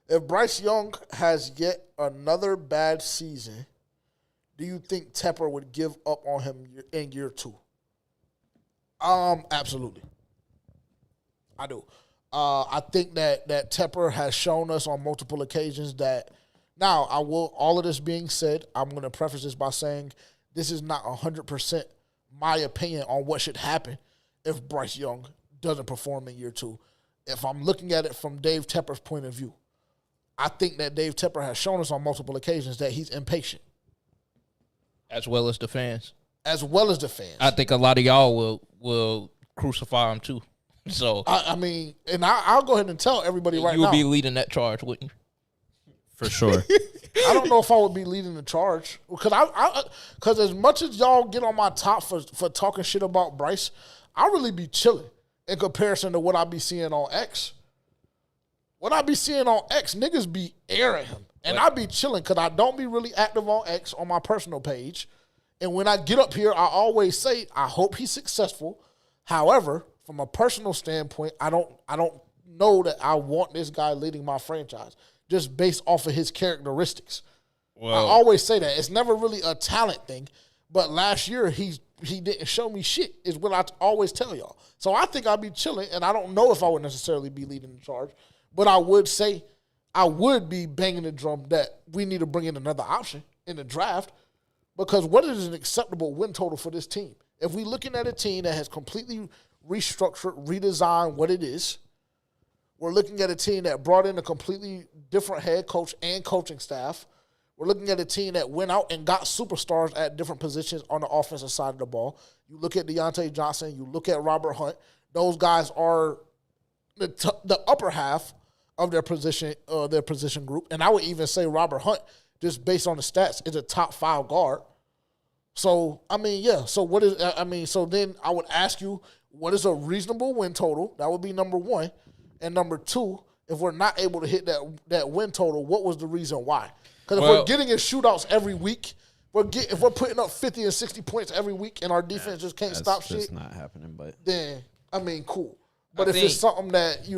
If Bryce Young has yet another bad season, do you think Tepper would give up on him in year 2? Absolutely. I do. I think that Tepper has shown us on multiple occasions that. Now, I will. All of this being said, I'm going to preface this by saying this is not 100% my opinion on what should happen if Bryce Young doesn't perform in year 2. If I'm looking at it from Dave Tepper's point of view, I think that Dave Tepper has shown us on multiple occasions that he's impatient. As well as the fans. I think a lot of y'all will crucify him too. So I mean, and I'll go ahead and tell everybody right now. You'll be leading that charge, wouldn't you? For sure. I don't know if I would be leading the charge because as much as y'all get on my top for talking shit about Bryce, I really be chilling in comparison to what I be seeing on X. What I be seeing on X, niggas be airing him. And I be chilling because I don't be really active on X on my personal page. And when I get up here, I always say, I hope he's successful. However, from a personal standpoint, I don't know that I want this guy leading my franchise just based off of his characteristics. Well, I always say that. It's never really a talent thing. But last year, he didn't show me shit, is what I always tell y'all. So I think I'd be chilling, and I don't know if I would necessarily be leading the charge. But I would say I would be banging the drum that we need to bring in another option in the draft, because what is an acceptable win total for this team? If we're looking at a team that has completely restructured, redesigned what it is, we're looking at a team that brought in a completely different head coach and coaching staff. We're looking at a team that went out and got superstars at different positions on the offensive side of the ball. You look at Deontay Johnson, you look at Robert Hunt. Those guys are the upper half of their position group. And I would even say Robert Hunt, just based on the stats, is a top 5 guard. So, I mean, yeah. So then I would ask you, what is a reasonable win total? That would be number one. And number two, if we're not able to hit that win total, what was the reason why? Because if we're getting in shootouts every week, if we're putting up 50 and 60 points every week and our defense just can't stop shit. That's not happening, but. Then, I mean, cool. But if it's something that,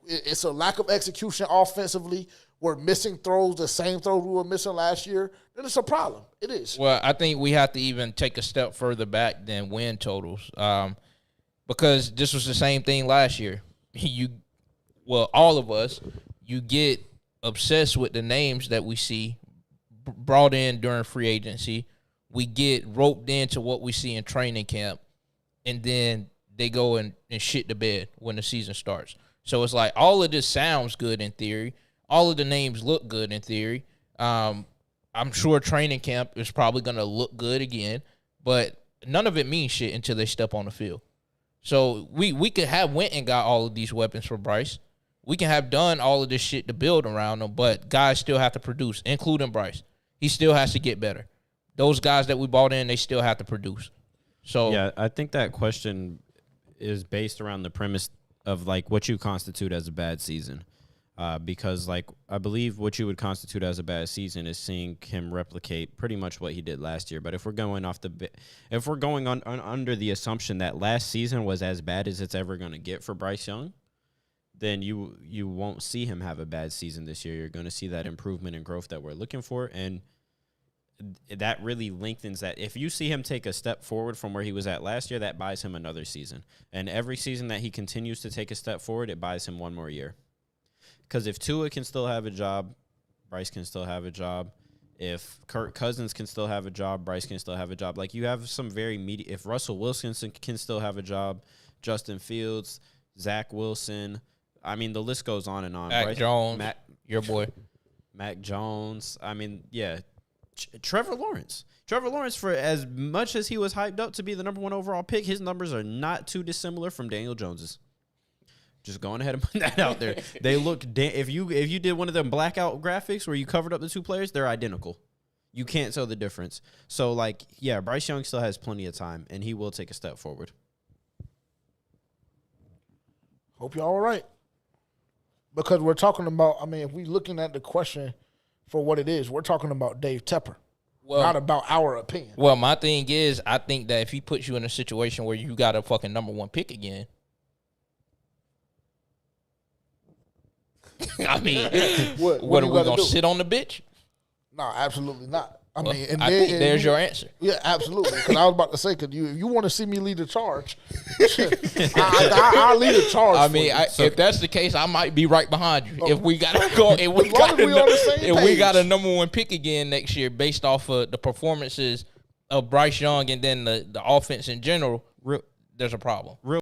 it's a lack of execution offensively, we're missing throws, the same throws we were missing last year, then it's a problem. It is. Well, I think we have to even take a step further back than win totals, because this was the same thing last year. All of us, you get obsessed with the names that we see brought in during free agency. We get roped into what we see in training camp, and then they go and shit the bed when the season starts. So it's like all of this sounds good in theory. All of the names look good in theory. I'm sure training camp is probably going to look good again, but none of it means shit until they step on the field. So we could have went and got all of these weapons for Bryce. We can have done all of this shit to build around him, but guys still have to produce, including Bryce. He still has to get better. Those guys that we bought in, they still have to produce. So yeah, I think that question is based around the premise of, like, what you constitute as a bad season. Because, like, I believe what you would constitute as a bad season is seeing him replicate pretty much what he did last year. But if we're going on under the assumption that last season was as bad as it's ever going to get for Bryce Young, then you won't see him have a bad season this year. You're going to see that improvement and growth that we're looking for, and that really lengthens that. If you see him take a step forward from where he was at last year, that buys him another season. And every season that he continues to take a step forward, it buys him one more year. Because if Tua can still have a job, Bryce can still have a job. If Kirk Cousins can still have a job, Bryce can still have a job. Like, you have some very if Russell Wilson can still have a job, Justin Fields, Zach Wilson, I mean, the list goes on and on. Mac Jones, your boy. Mac Jones. I mean, yeah. Trevor Lawrence. Trevor Lawrence, for as much as he was hyped up to be the number 1 overall pick, his numbers are not too dissimilar from Daniel Jones's. Just going ahead and putting that out there. They look if you did one of them blackout graphics where you covered up the 2 players, they're identical. You can't tell the difference. So, like, yeah, Bryce Young still has plenty of time, and he will take a step forward. Hope y'all all right. Because we're talking about, I mean, if we're looking at the question for what it is, we're talking about Dave Tepper, not about our opinion. Well, my thing is, I think that if he puts you in a situation where you got a fucking number 1 pick again, I mean, What what are you we gotta gonna do? sit on the bench? No, absolutely not. I Well, mean, and I then, think there's your answer. Yeah, absolutely. Because I was about to say, if you want to see me lead the charge, I'll lead the charge. I mean, if that's the case, I might be right behind you. If we gotta go, if we got a number one pick again next year, based off of the performances of Bryce Young and then the offense in general, there's a problem.